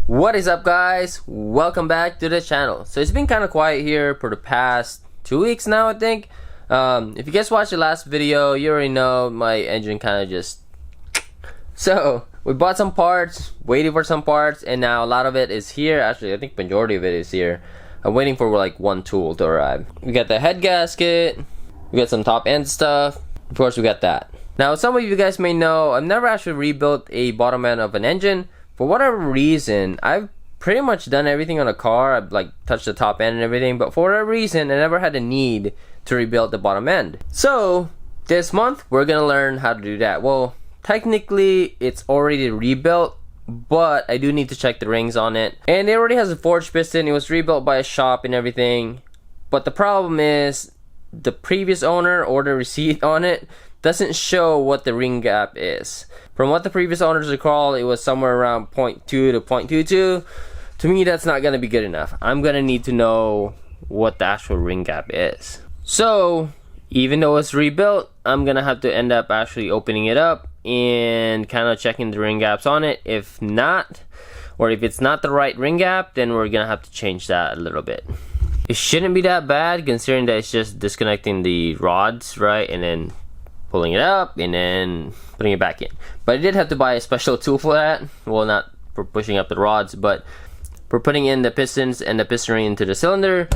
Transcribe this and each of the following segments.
What is up, guys? Welcome back to the channel. So it's been kind of quiet here for the past 2 weeks now, I think. If you guys watched the last video, you already know my engine kind of just... So we bought some parts, waiting for some parts, and now a lot of it is here. Actually, I think majority of it is here. I'm waiting for like one tool to arrive. We got the head gasket, we got some top end stuff, of course we got that. Now some of you guys may know I've never actually rebuilt a bottom end of an engine. For whatever reason, I've pretty much done everything on a car. I've like touched the top end and everything, but for whatever reason, I never had a need to rebuild the bottom end. So this month, we're gonna learn how to do that. Well, technically, it's already rebuilt, but I do need to check the rings on it. And it already has a forged piston. It was rebuilt by a shop and everything. But the problem is, the previous owner or the receipt on it doesn't show what the ring gap is. From what the previous owners recall, it was somewhere around 0.2 to 0.22. To me, that's not gonna be good enough. I'm gonna need to know what the actual ring gap is. So, even though it's rebuilt, I'm gonna have to end up actually opening it up and kind of checking the ring gaps on it. If not, or if it's not the right ring gap, then we're gonna have to change that a little bit. It shouldn't be that bad considering that it's just disconnecting the rods, right? And then pulling it up and then putting it back in. But I did have to buy a special tool for that. Well, not for pushing up the rods, but for putting in the pistons and the piston ring into the cylinder.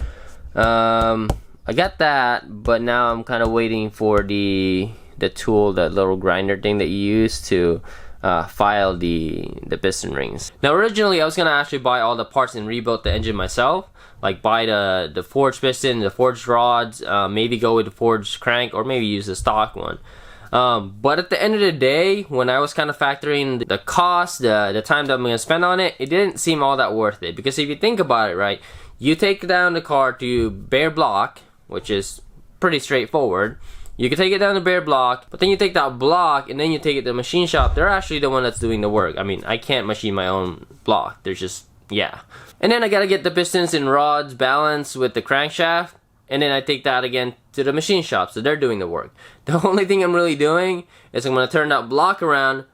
I got that, but now I'm kind of waiting for the tool, that little grinder thing that you use to file the piston rings. Now originally I was gonna actually buy all the parts and rebuild the engine myself, like buy the forged piston, the forged rods, maybe go with the forged crank, or maybe use the stock one. But at the end of the day, when I was kind of factoring the cost, the time that I'm gonna spend on it, it didn't seem all that worth it. Because if you think about it, right, you take down the car to bare block, which is pretty straightforward. You can take it down to bare block, but then you take that block and then you take it to the machine shop. They're actually the one that's doing the work. I mean, I can't machine my own block. There's just, yeah. And then I gotta get the pistons and rods balanced with the crankshaft, and then I take that again to the machine shop, so they're doing the work. The only thing I'm really doing is I'm gonna turn that block around,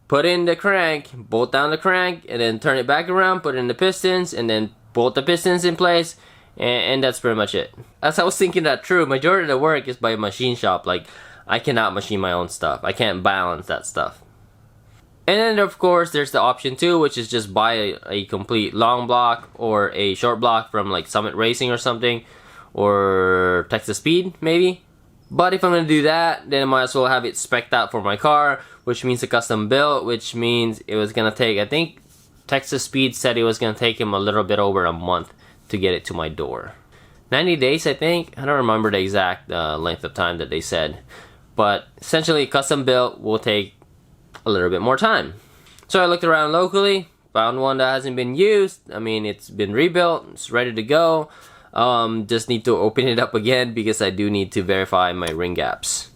put in the crank, bolt down the crank, and then turn it back around, put in the pistons, and then bolt the pistons in place. And that's pretty much it. As I was thinking that through, majority of the work is by a machine shop. Like, I cannot machine my own stuff. I can't balance that stuff. And then of course there's the option 2, which is just buy a complete long block or a short block from like Summit Racing or something, or Texas Speed maybe. But if I'm gonna do that, then I might as well have it spec'd out for my car, which means a custom build, which means it was gonna take, I think Texas Speed said it was gonna take him a little bit over a month to get it to my door. 90 days, I think. I don't remember the exact length of time that they said, but essentially custom built will take a little bit more time. So I looked around locally, found one that hasn't been used. I mean, it's been rebuilt, it's ready to go. Just need to open it up again because I do need to verify my ring gaps.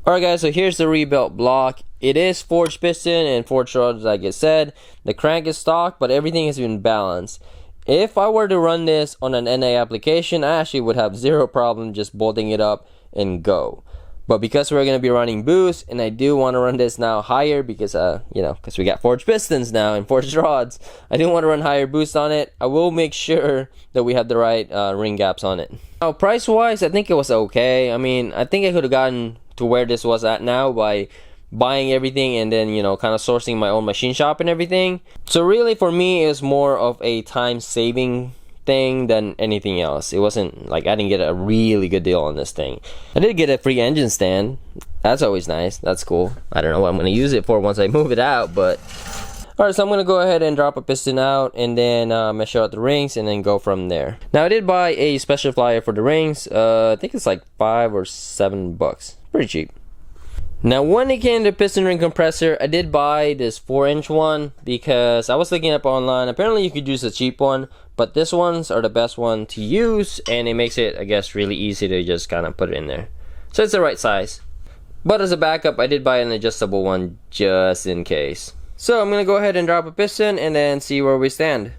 Alright guys, so here's the rebuilt block. It is forged piston and forged rods, like I said. The crank is stock, but everything has been balanced. If I were to run this on an NA application, I actually would have zero problem just bolting it up and go. But because we're going to be running boost, and I do want to run this now higher because, you know, because we got forged pistons now and forged rods, I do want to run higher boost on it. I will make sure that we have the right ring gaps on it. Now, price-wise, I think it was okay. I mean, I think I could have gotten to where this was at now by buying everything and then, you know, kind of sourcing my own machine shop and everything. So really for me, it's more of a time saving thing than anything else. It wasn't like I didn't get a really good deal on this thing. I did get a free engine stand. That's always nice. That's cool. I don't know what I'm going to use it for once I move it out, but alright, so I'm going to go ahead and drop a piston out and then measure out the rings and then go from there. Now I did buy a special flyer for the rings. I think it's like $5 or $7. Pretty cheap. Now when it came to piston ring compressor, I did buy this 4-inch one because I was looking up online. Apparently you could use a cheap one, but this ones are the best one to use, and it makes it, I guess, really easy to just kind of put it in there. So it's the right size. But as a backup, I did buy an adjustable one just in case. So I'm going to go ahead and drop a piston and then see where we stand.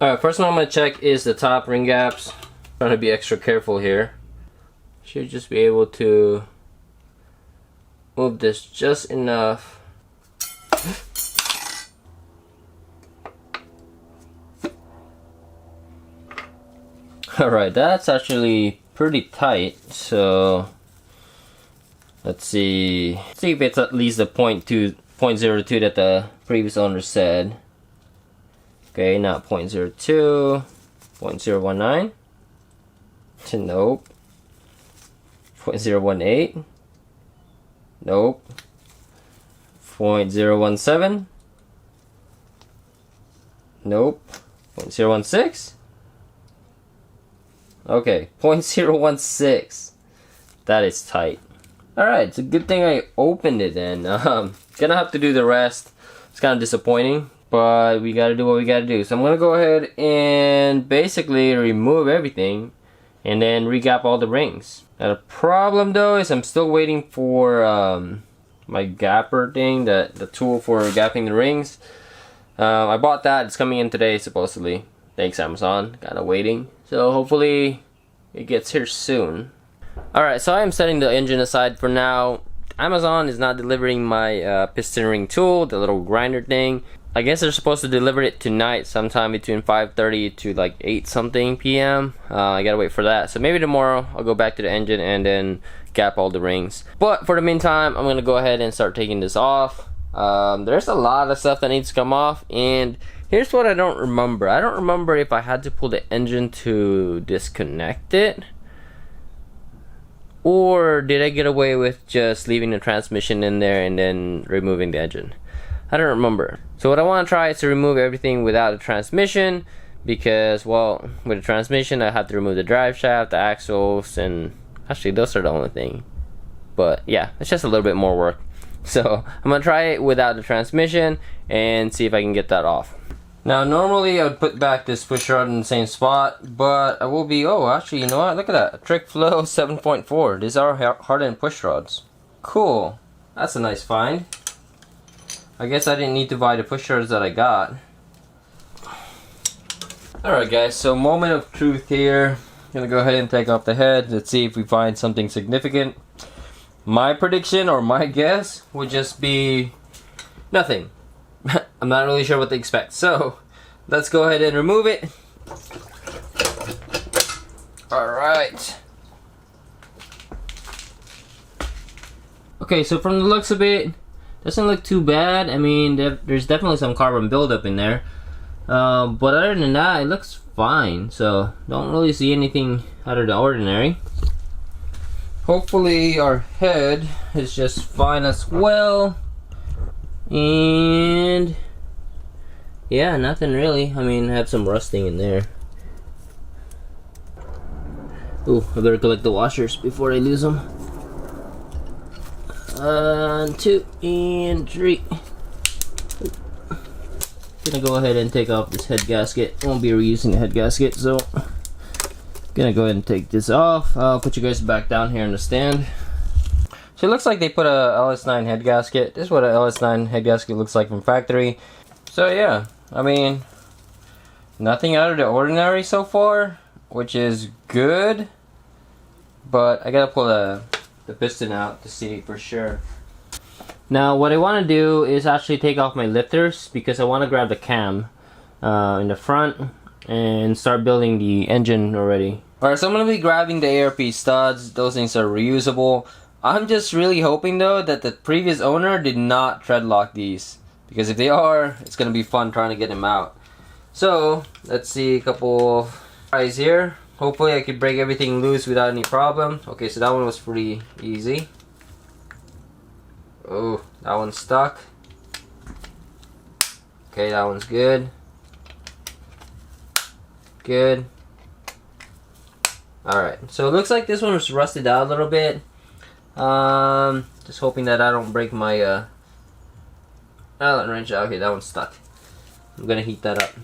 Alright, first one I'm going to check is the top ring gaps. Trying to be extra careful here. Should just be able to move this just enough. Alright, that's actually pretty tight, so let's see if it's at least the 0.02 that the previous owner said. Okay, not 0.02, 0.019. Nope. 0.018. Nope. 0.017. Nope. 0.016. Okay, 0.016. That is tight. Alright, it's a good thing I opened it then. Gonna have to do the rest. It's kind of disappointing, but we gotta do what we gotta do. So I'm gonna go ahead and basically remove everything and then regap all the rings. Now the problem though is I'm still waiting for my gapper thing, the tool for gapping the rings. I bought that. It's coming in today supposedly. Thanks Amazon. Kinda waiting. So hopefully it gets here soon. Alright, so I am setting the engine aside for now. Amazon is not delivering my piston ring tool, the little grinder thing. I guess they're supposed to deliver it tonight, sometime between 5:30 to like 8 something p.m. I gotta wait for that. So maybe tomorrow I'll go back to the engine and then gap all the rings. But for the meantime, I'm gonna go ahead and start taking this off. There's a lot of stuff that needs to come off, and here's what I don't remember. I don't remember if I had to pull the engine to disconnect it, or did I get away with just leaving the transmission in there and then removing the engine? I don't remember. So what I want to try is to remove everything without the transmission, because, well, with the transmission I have to remove the drive shaft, the axles, and actually those are the only thing. But yeah, it's just a little bit more work. So I'm gonna try it without the transmission and see if I can get that off. Now normally I would put back this push rod in the same spot, but I will be, oh actually, you know what, look at that, Trick Flow 7.4. These are hardened push rods. Cool, that's a nice find. I guess I didn't need to buy the push rods that I got. Alright guys, so moment of truth here. Gonna go ahead and take off the head. Let's see if we find something significant. My prediction or my guess would just be nothing. I'm not really sure what to expect. So let's go ahead and remove it. Alright. Okay, so from the looks of it, doesn't look too bad. I mean, there's definitely some carbon buildup in there. But other than that, it looks fine. So don't really see anything out of the ordinary. Hopefully our head is just fine as well. And yeah, nothing really. I mean, I have some rusting in there. Ooh, I better collect the washers before I lose them. 1, 2, and 3. Gonna go ahead and take off this head gasket. Won't be reusing the head gasket, so gonna go ahead and take this off. I'll put you guys back down here in the stand. So it looks like they put a LS9 head gasket. This is what a LS9 head gasket looks like from factory. So yeah, I mean, nothing out of the ordinary so far, which is good. But I gotta pull the piston out to see for sure. Now what I want to do is actually take off my lifters, because I want to grab the cam in the front and start building the engine already. Alright, so I'm going to be grabbing the ARP studs. Those things are reusable. I'm just really hoping though that the previous owner did not tread lock these, because if they are, it's going to be fun trying to get them out. So let's see a couple of tries here. Hopefully I can break everything loose without any problem. Okay, so that one was pretty easy. Oh, that one's stuck. Okay, that one's good. Good. Alright, so it looks like this one was rusted out a little bit. Just hoping that I don't break my Allen wrench out. Okay, that one's stuck. I'm gonna heat that up.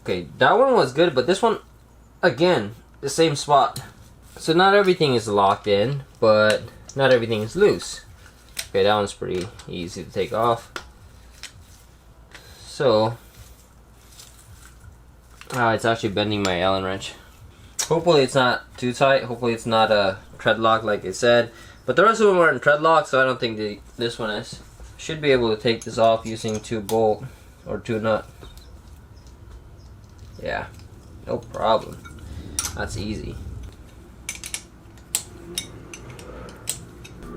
Okay, that one was good, but this one, again, the same spot. So not everything is locked in, but not everything is loose. Okay, that one's pretty easy to take off. So It's actually bending my Allen wrench. Hopefully it's not too tight. Hopefully it's not a tread lock like it said. But the rest of them weren't tread lock, so I don't think this one is. Should be able to take this off using 2 bolt or 2 nut. Yeah, no problem. That's easy.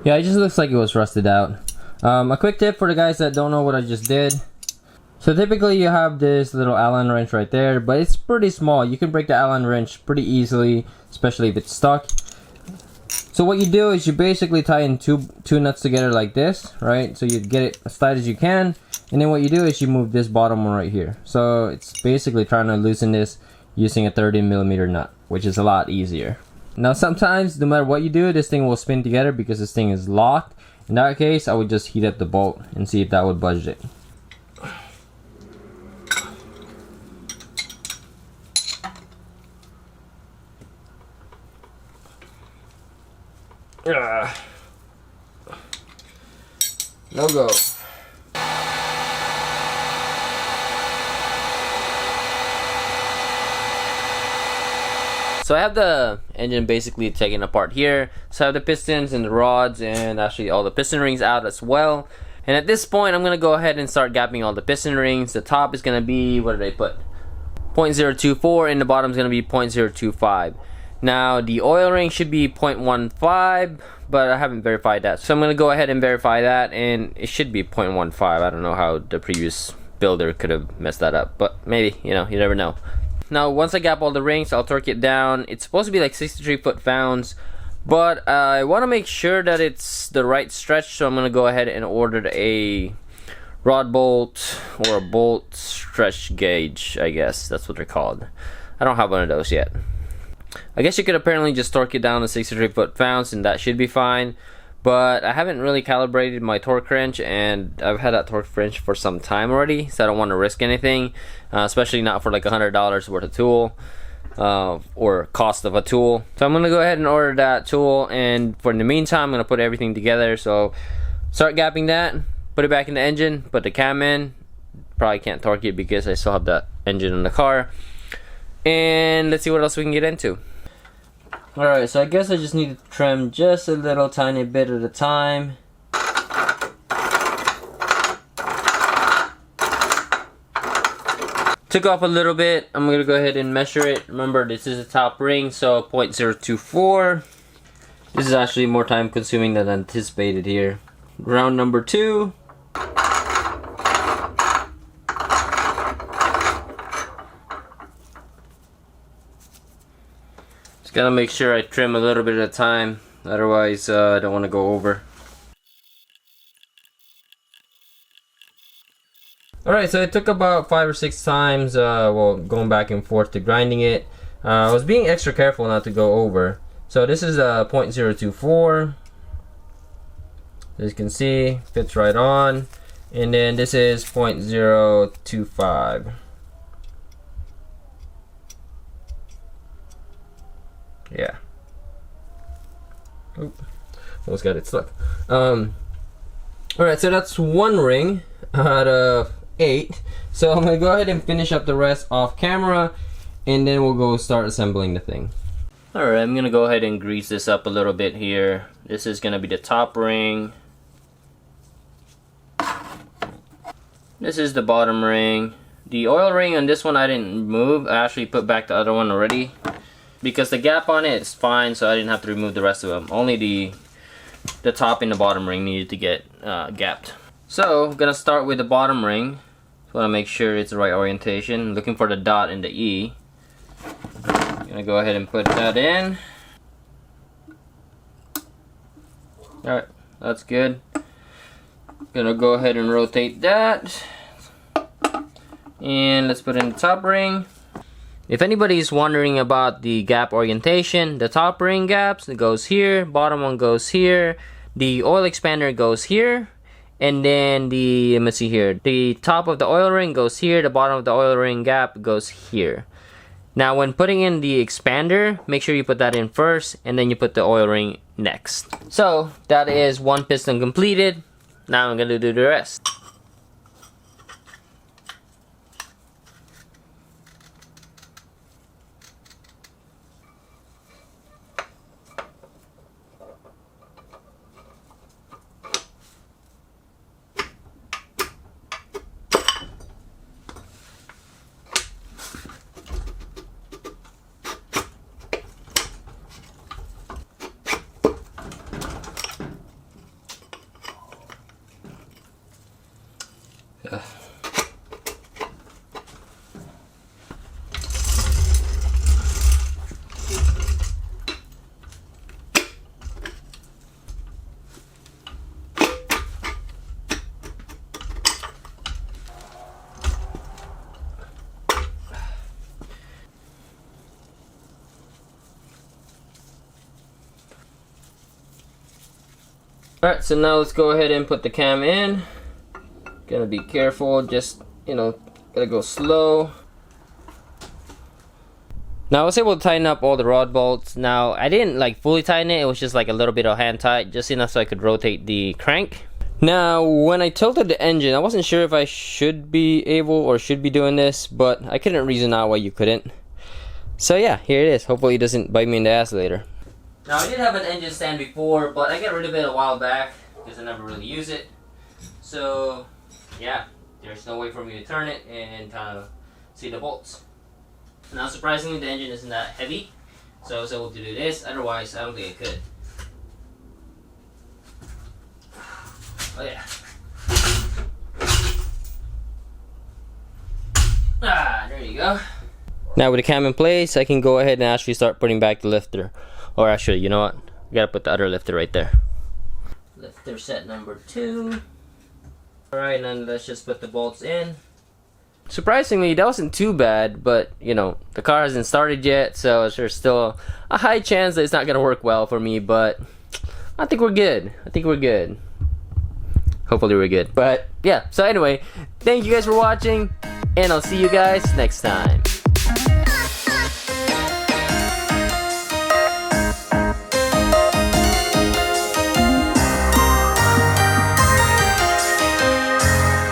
Yeah, it just looks like it was rusted out. A quick tip for the guys that don't know what I just did. So typically you have this little Allen wrench right there, but it's pretty small. You can break the Allen wrench pretty easily, especially if it's stuck. So what you do is you basically tie in two nuts together like this, right? So you get it as tight as you can, and then what you do is you move this bottom one right here. So it's basically trying to loosen this using a 30mm nut, which is a lot easier. Now sometimes, no matter what you do, this thing will spin together because this thing is locked. In that case, I would just heat up the bolt and see if that would budge it. No go. So I have the engine basically taken apart here. So I have the pistons and the rods and actually all the piston rings out as well. And at this point, I'm going to go ahead and start gapping all the piston rings. The top is going to be, what did I put? 0.024, and the bottom is going to be 0.025. Now the oil ring should be 0.15, but I haven't verified that. So I'm going to go ahead and verify that, and it should be 0.15. I don't know how the previous builder could have messed that up, but maybe, you know, you never know. Now once I gap all the rings, I'll torque it down. It's supposed to be like 63 foot-pounds, but I want to make sure that it's the right stretch, so I'm going to go ahead and order a rod bolt or a bolt stretch gauge, I guess that's what they're called. I don't have one of those yet. I guess you could apparently just torque it down to 63 foot-pounds and that should be fine, but I haven't really calibrated my torque wrench, and I've had that torque wrench for some time already, so I don't want to risk anything, especially not for like $100 worth of tool or cost of a tool. So I'm going to go ahead and order that tool, and for the meantime I'm going to put everything together. So start gapping that, put it back in the engine, put the cam in. Probably can't torque it because I still have that engine in the car, and let's see what else we can get into. Alright, so I guess I just need to trim just a little tiny bit at a time. Took off a little bit. I'm going to go ahead and measure it. Remember, this is a top ring, so 0.024. This is actually more time consuming than anticipated here. Round number 2. Gotta make sure I trim a little bit at a time, otherwise I don't want to go over. Alright, so it took about 5 or 6 times, well, going back and forth to grinding it. I was being extra careful not to go over. So this is a 0.024. As you can see, fits right on. And then this is 0.025. Yeah. Oop. Almost got it stuck. Alright, so that's one ring out of 8. So I'm going to go ahead and finish up the rest off camera, and then we'll go start assembling the thing. Alright, I'm going to go ahead and grease this up a little bit here. This is going to be the top ring. This is the bottom ring. The oil ring on this one I didn't remove. I actually put back the other one already, because the gap on it is fine, so I didn't have to remove the rest of them. Only the top and the bottom ring needed to get gapped. So I'm gonna start with the bottom ring. So I want to make sure it's the right orientation. Looking for the dot and the E. Gonna go ahead and put that in. Alright, that's good. Gonna go ahead and rotate that. And let's put in the top ring. If anybody is wondering about the gap orientation, the top ring gaps, it goes here, bottom one goes here, the oil expander goes here, and then the, let me see here, the top of the oil ring goes here, the bottom of the oil ring gap goes here. Now when putting in the expander, make sure you put that in first, and then you put the oil ring next. So that is one piston completed. Now I'm gonna do the rest. Ugh. Alright, so now let's go ahead and put the cam in. Gotta be careful, just, you know, gotta go slow. Now I was able to tighten up all the rod bolts. Now I didn't like fully tighten it, it was just like a little bit of hand tight, just enough so I could rotate the crank. Now when I tilted the engine, I wasn't sure if I should be able or should be doing this, but I couldn't reason out why you couldn't. So yeah, here it is. Hopefully it doesn't bite me in the ass later. Now I did have an engine stand before, but I got rid of it a while back because I never really use it. So yeah, there's no way for me to turn it and kind of see the bolts. Now surprisingly the engine isn't that heavy, so I was able to do this, otherwise I don't think I could. Oh yeah. Ah, there you go. Now with the cam in place, I can go ahead and actually start putting back the lifter. Or actually, you know what? I gotta put the other lifter right there. Lifter set number 2. Alright, then let's just put the bolts in. Surprisingly, that wasn't too bad, but you know, the car hasn't started yet, so there's still a high chance that it's not gonna work well for me, but I think we're good. I think we're good. Hopefully we're good. But yeah, so anyway, thank you guys for watching, and I'll see you guys next time.